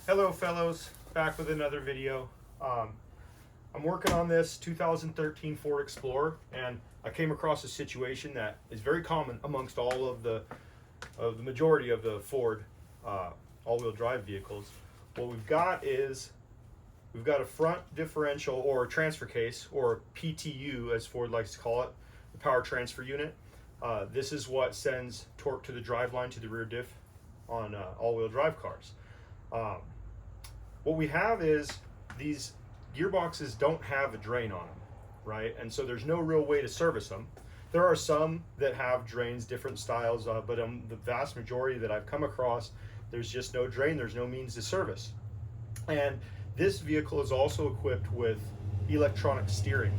Hello fellows, back with another video. I'm working on this 2013 Ford Explorer, and I came across a situation that is very common amongst all of the majority of the Ford all-wheel drive vehicles. What we've got is we've got a front differential or transfer case, or PTU as Ford likes to call it, the power transfer unit. This is what sends torque to the driveline to the rear diff on all-wheel drive cars. What we have is these gearboxes don't have a drain on them, right? And so there's no real way to service them. There are some that have drains, different styles, but the vast majority that I've come across, there's just no drain, there's no means to service. And this vehicle is also equipped with electronic steering.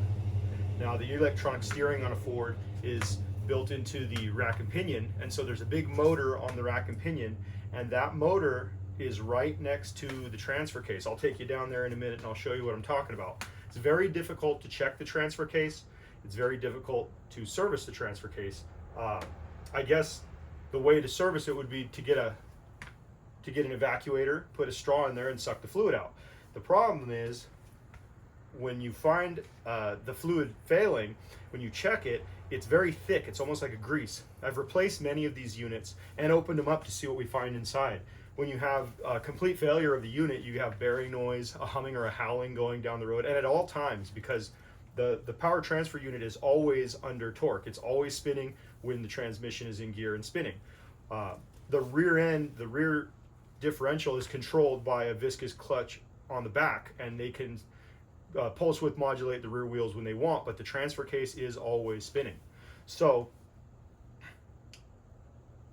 Now, the electronic steering on a Ford is built into the rack and pinion, and so there's a big motor on the rack and pinion, and that motor is right next to the transfer case. I'll take you down there in a minute and I'll show you what I'm talking about. It's very difficult to check the transfer case. It's very difficult to service the transfer case. I guess the way to service it would be to get an evacuator, put a straw in there and suck the fluid out. The problem is when you find the fluid failing, when you check it, it's very thick. It's almost like a grease. I've replaced many of these units and opened them up to see what we find inside. When you have a complete failure of the unit, you have bearing noise, a humming or a howling going down the road, and at all times, because the power transfer unit is always under torque. It's always spinning when the transmission is in gear and spinning. The rear end, the rear differential is controlled by a viscous clutch on the back, and they can pulse width modulate the rear wheels when they want, but the transfer case is always spinning. So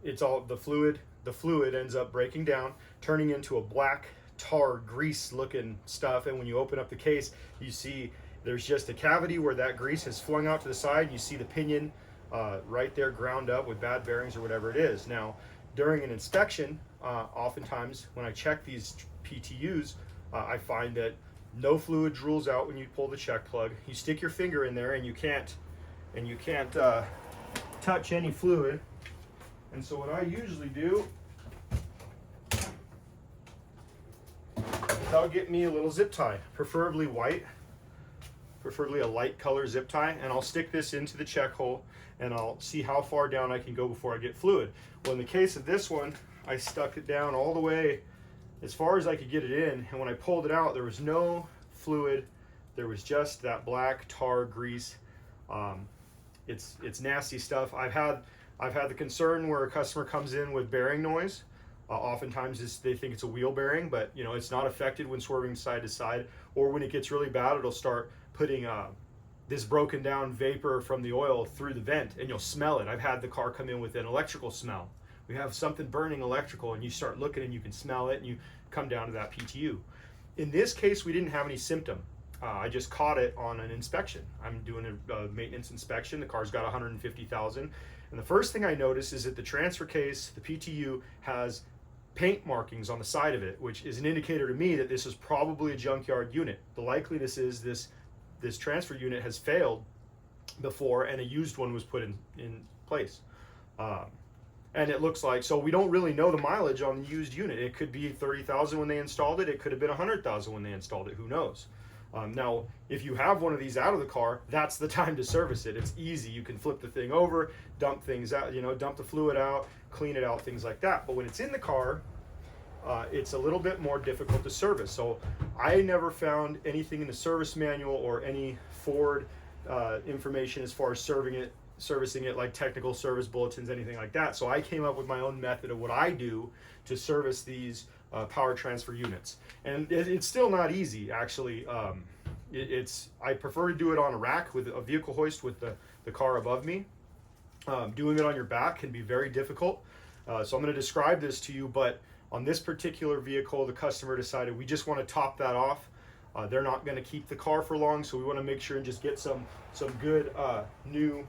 it's all the fluid ends up breaking down, turning into a black tar grease looking stuff, and when you open up the case, you see there's just a cavity where that grease has flung out to the side. You see the pinion right there ground up with bad bearings or whatever it is. Now, during an inspection, oftentimes when I check these PTUs, I find that no fluid drools out when you pull the check plug. You stick your finger in there and you can't touch any fluid. And so what I usually do is I'll get me a little zip tie, preferably white, preferably a light color zip tie, and I'll stick this into the check hole and I'll see how far down I can go before I get fluid. Well, in the case of this one, I stuck it down all the way as far as I could get it in, and when I pulled it out, there was no fluid. There was just that black tar grease. It's nasty stuff. I've had the concern where a customer comes in with bearing noise. Oftentimes they think it's a wheel bearing, but you know, it's not affected when swerving side to side, or when it gets really bad, it'll start putting this broken down vapor from the oil through the vent, and you'll smell it. I've had the car come in with an electrical smell. We have something burning electrical, and you start looking and you can smell it, and you come down to that PTU. In this case, we didn't have any symptom. I just caught it on an inspection. I'm doing a maintenance inspection. The car's got 150,000. And the first thing I notice is that the transfer case, the PTU, has paint markings on the side of it, which is an indicator to me that this is probably a junkyard unit. The likeliness is this transfer unit has failed before and a used one was put in place. And it looks like, so we don't really know the mileage on the used unit. It could be 30,000 when they installed it. It could have been 100,000 when they installed it. Who knows? Now, if you have one of these out of the car, that's the time to service it. It's easy. You can flip the thing over, dump things out, dump the fluid out, clean it out, things like that. But when it's in the car, it's a little bit more difficult to service. So I never found anything in the service manual or any Ford information as far as servicing it, like technical service bulletins, anything like that. So I came up with my own method of what I do to service these power transfer units, and it's still not easy, actually. I prefer to do it on a rack with a vehicle hoist with the car above me. Doing it on your back can be very difficult, so I'm going to describe this to you. But on this particular vehicle, the customer decided we just want to top that off. They're not going to keep the car for long, so we want to make sure and just get some good new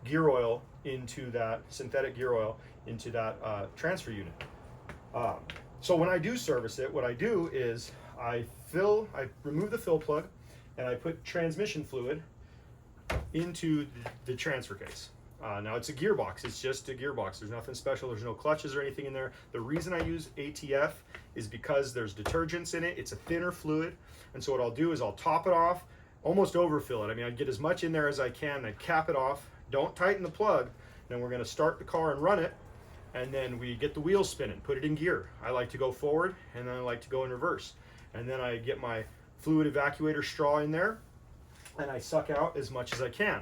gear oil into that, synthetic gear oil into that transfer unit. So when I do service it, what I do is I remove the fill plug and I put transmission fluid into the transfer case. Now it's a gearbox, it's just a gearbox. There's nothing special, there's no clutches or anything in there. The reason I use ATF is because there's detergents in it. It's a thinner fluid. And so what I'll do is I'll top it off, almost overfill it. I mean, I get as much in there as I can, I cap it off, don't tighten the plug. Then we're gonna start the car and run it. And then we get the wheels spinning, put it in gear. I like to go forward and then I like to go in reverse. And then I get my fluid evacuator straw in there and I suck out as much as I can.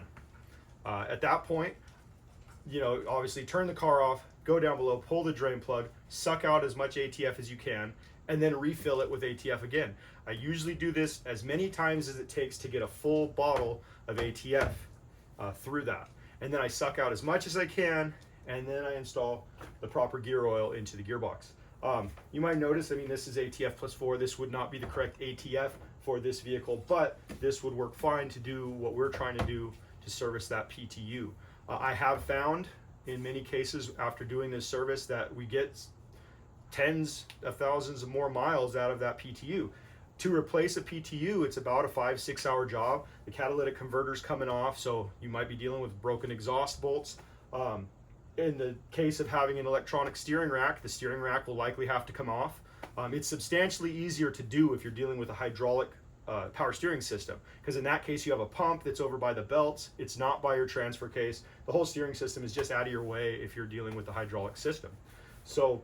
At that point, you know, obviously turn the car off, go down below, pull the drain plug, suck out as much ATF as you can, and then refill it with ATF again. I usually do this as many times as it takes to get a full bottle of ATF through that. And then I suck out as much as I can, and then I install the proper gear oil into the gearbox. You might notice, I mean, this is ATF plus 4. This would not be the correct ATF for this vehicle, but this would work fine to do what we're trying to do to service that PTU. I have found in many cases after doing this service that we get tens of thousands of more miles out of that PTU. To replace a PTU, it's about a 5-6 hour job. The catalytic converter's coming off, so you might be dealing with broken exhaust bolts. In the case of having an electronic steering rack, the steering rack will likely have to come off. It's substantially easier to do if you're dealing with a hydraulic power steering system, because in that case you have a pump that's over by the belts. It's not by your transfer case. The whole steering system is just out of your way if you're dealing with the hydraulic system. So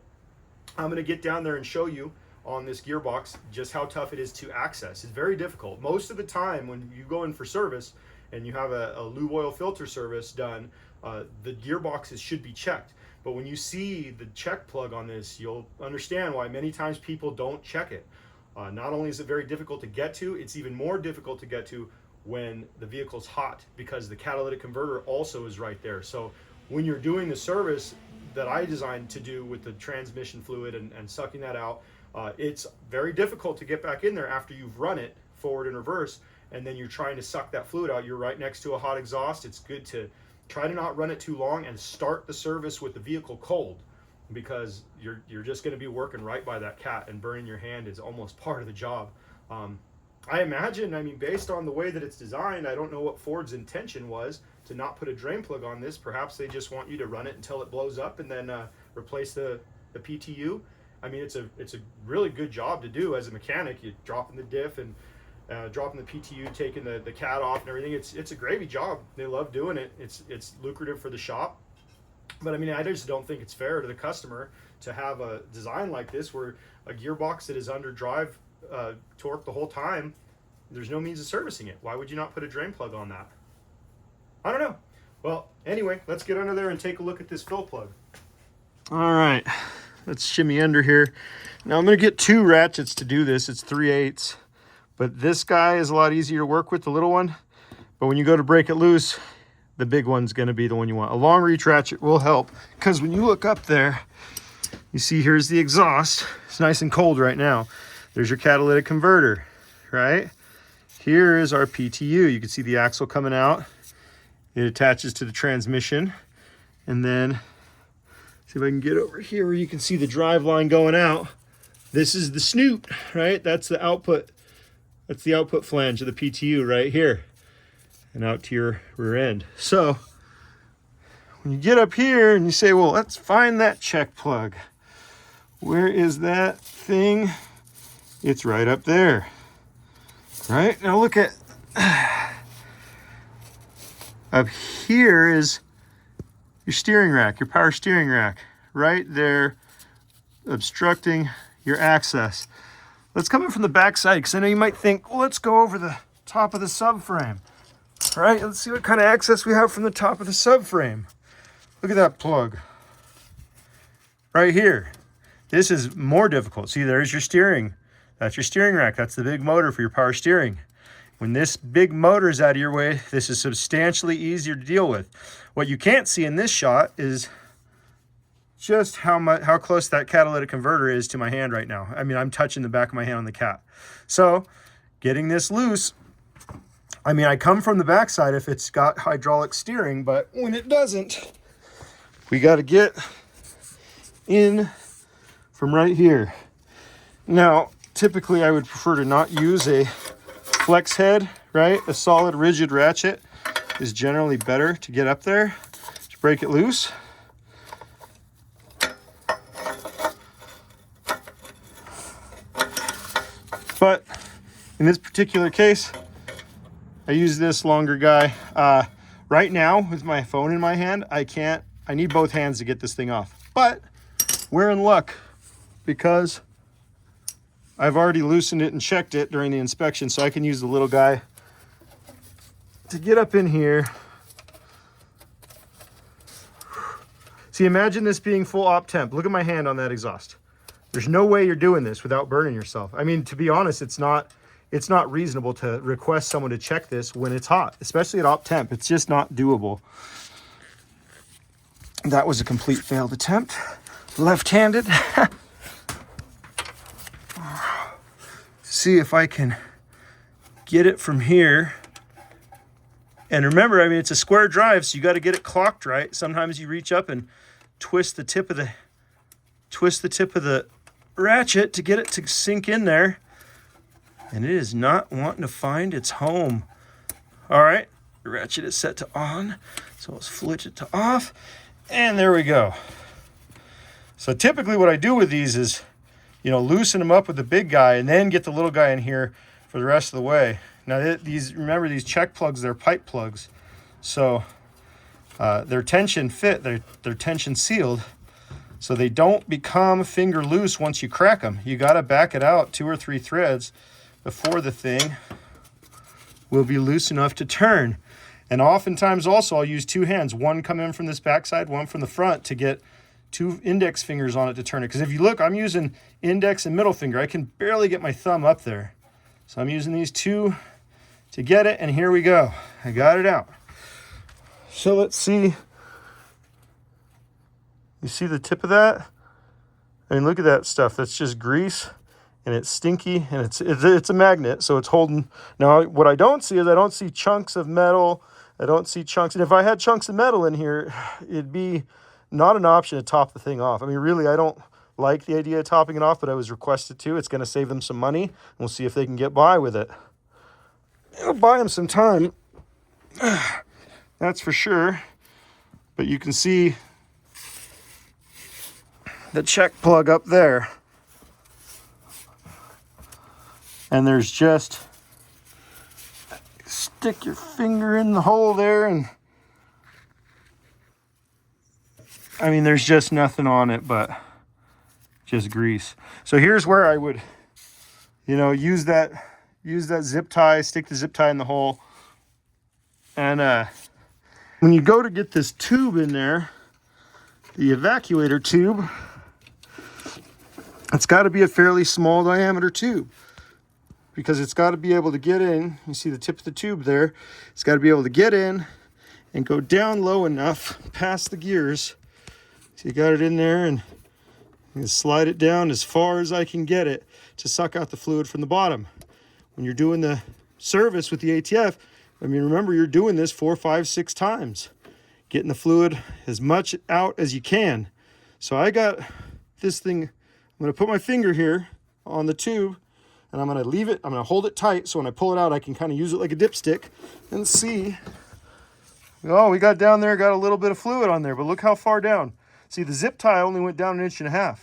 I'm going to get down there and show you on this gearbox just how tough it is to access. It's very difficult. Most of the time when you go in for service and you have a lube oil filter service done, the gearboxes should be checked. But when you see the check plug on this, you'll understand why many times people don't check it. Not only is it very difficult to get to, it's even more difficult to get to when the vehicle's hot, because the catalytic converter also is right there. So when you're doing the service that I designed to do with the transmission fluid and sucking that out, it's very difficult to get back in there after you've run it forward and reverse, and then you're trying to suck that fluid out. You're right next to a hot exhaust. It's good to try to not run it too long and start the service with the vehicle cold, because you're just going to be working right by that cat, and burning your hand is almost part of the job. I imagine, I mean, based on the way that it's designed, I don't know what Ford's intention was to not put a drain plug on this. Perhaps they just want you to run it until it blows up and then replace the PTU. I mean, it's a really good job to do as a mechanic. You dropping the diff and dropping the PTU, taking the cat off and everything. It's a gravy job. They love doing it. It's lucrative for the shop. But I mean, I just don't think it's fair to the customer to have a design like this where a gearbox that is under drive torque the whole time, there's no means of servicing it. Why would you not put a drain plug on that? I don't know. Well, anyway, let's get under there and take a look at this fill plug. All right, let's shimmy under here. Now I'm going to get 2 ratchets to do this. It's 3/8, but this guy is a lot easier to work with, the little one. But when you go to break it loose, the big one's going to be the one you want. A long reach ratchet will help, because when you look up there, you see here's the exhaust. It's nice and cold right now. There's your catalytic converter, right? Here is our PTU. You can see the axle coming out. It attaches to the transmission. And then, see if I can get over here where you can see the drive line going out. This is the snoot, right? That's the output. That's the output flange of the PTU right here, and out to your rear end. So when you get up here and you say, well, let's find that check plug. Where is that thing? It's right up there. Right? Now look at, up here is your steering rack, your power steering rack, right there, obstructing your access. Let's come in from the back side, because I know you might think, well, let's go over the top of the subframe. All right, let's see what kind of access we have from the top of the subframe. Look at that plug right here. This is more difficult. See, there's your steering. That's your steering rack. That's the big motor for your power steering. When this big motor is out of your way, this is substantially easier to deal with. What you can't see in this shot is just how close that catalytic converter is to my hand right now. I mean, I'm touching the back of my hand on the cat. So getting this loose, I mean, I come from the backside if it's got hydraulic steering, but when it doesn't, we got to get in from right here. Now, typically I would prefer to not use a flex head, right? A solid rigid ratchet is generally better to get up there. Just break it loose. In this particular case, I use this longer guy. Right now, with my phone in my hand, I need both hands to get this thing off. But we're in luck because I've already loosened it and checked it during the inspection, so I can use the little guy to get up in here. See, imagine this being full op temp. Look at my hand on that exhaust. There's no way you're doing this without burning yourself. I mean, to be honest, it's not reasonable to request someone to check this when it's hot, especially at op temp. It's just not doable. That was a complete failed attempt. Left-handed. See if I can get it from here. And remember, I mean, it's a square drive, so you got to get it clocked right. Sometimes you reach up and twist the tip of the ratchet to get it to sink in there. And it is not wanting to find its home. All right, the ratchet is set to on, so let's switch it to off, and there we go. So typically what I do with these is, you know, loosen them up with the big guy and then get the little guy in here for the rest of the way. Now remember these check plugs, they're pipe plugs. So they're tension fit, they're tension sealed. So they don't become finger loose once you crack them. You gotta back it out 2 or 3 threads before the thing will be loose enough to turn. And oftentimes also I'll use 2 hands, one come in from this backside, one from the front, to get 2 index fingers on it to turn it. Because if you look, I'm using index and middle finger. I can barely get my thumb up there. So I'm using these 2 to get it, and here we go. I got it out. So let's see. You see the tip of that? I mean, look at that stuff. That's just grease, and it's stinky, and it's a magnet, so it's holding. Now, what I don't see is I don't see chunks of metal. I don't see chunks. And if I had chunks of metal in here, it'd be not an option to top the thing off. I mean, really, I don't like the idea of topping it off, but I was requested to. It's going to save them some money, and we'll see if they can get by with it. It'll buy them some time, that's for sure. But you can see the check plug up there. And there's just, stick your finger in the hole there, and I mean, there's just nothing on it but just grease. So here's where I would, you know, use that zip tie, stick the zip tie in the hole. And when you go to get this tube in there, the evacuator tube, it's got to be a fairly small diameter tube, because it's got to be able to get in. You see the tip of the tube there. It's got to be able to get in and go down low enough past the gears. So you got it in there, and I'm gonna slide it down as far as I can get it to suck out the fluid from the bottom. When you're doing the service with the ATF, I mean, remember, you're doing this 4, 5, 6 times, getting the fluid as much out as you can. So I got this thing, I'm gonna put my finger here on the tube, and I'm gonna leave it, I'm gonna hold it tight, so when I pull it out, I can kind of use it like a dipstick and see. Oh, we got down there, got a little bit of fluid on there, but look how far down. See, the zip tie only went down 1.5 inches.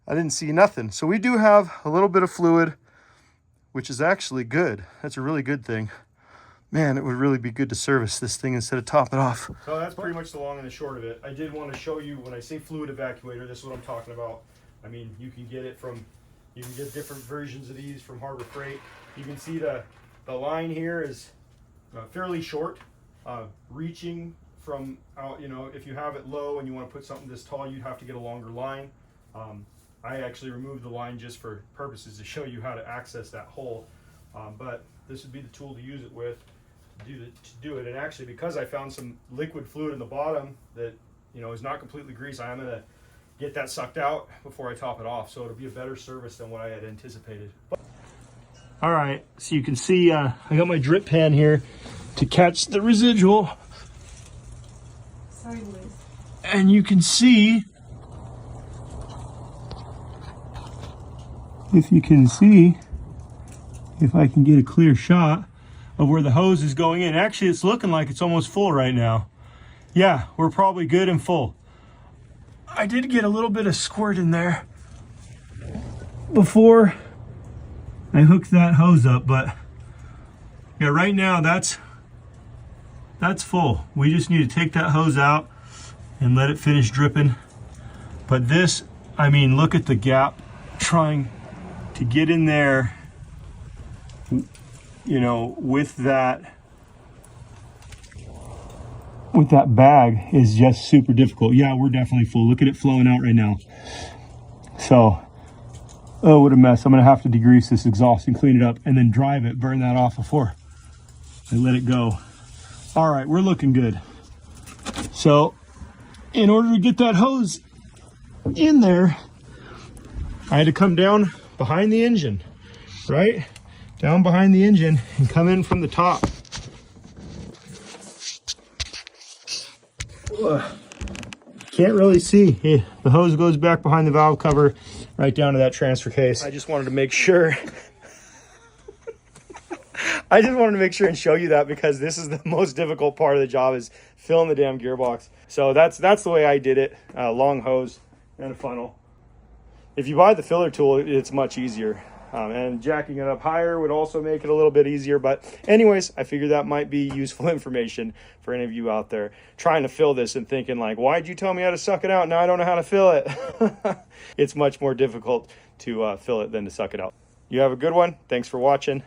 I didn't see nothing. So we do have a little bit of fluid, which is actually good. That's a really good thing. Man, it would really be good to service this thing instead of top it off. So that's pretty much the long and the short of it. I did want to show you, when I say fluid evacuator, this is what I'm talking about. I mean, you can get different versions of these from Harbor Freight. You can see the line here is fairly short, reaching from out, you know, if you have it low and you want to put something this tall, you'd have to get a longer line. I actually removed the line just for purposes to show you how to access that hole. But this would be the tool to use it with, to do it. And actually, because I found some liquid fluid in the bottom that, you know, is not completely greased, I'm gonna get that sucked out before I top it off. So it'll be a better service than what I had anticipated. All right, so you can see I got my drip pan here to catch the residual. Sorry, Liz. And you can see, if you can see, if I can get a clear shot of where the hose is going in. Actually, it's looking like it's almost full right now. Yeah, we're probably good and full. I did get a little bit of squirt in there before I hooked that hose up, but yeah, right now that's full. We just need to take that hose out and let it finish dripping. But this, I mean, look at the gap trying to get in there, you know, with that bag is just super difficult. Yeah, we're definitely full. Look at it flowing out right now. So, oh, what a mess. I'm gonna have to degrease this exhaust and clean it up and then drive it, burn that off before I let it go. All right, we're looking good. So, in order to get that hose in there, I had to come down behind the engine, right? Down behind the engine and come in from the top. Can't really see. The hose goes back behind the valve cover, right down to that transfer case. I just wanted to make sure. I just wanted to make sure and show you that, because this is the most difficult part of the job, is filling the damn gearbox. So that's the way I did it. Long hose and a funnel. If you buy the filler tool, it's much easier. And jacking it up higher would also make it a little bit easier. But anyways, I figured that might be useful information for any of you out there trying to fill this and thinking like, why'd you tell me how to suck it out? Now I don't know how to fill it. It's much more difficult to fill it than to suck it out. You have a good one. Thanks for watching.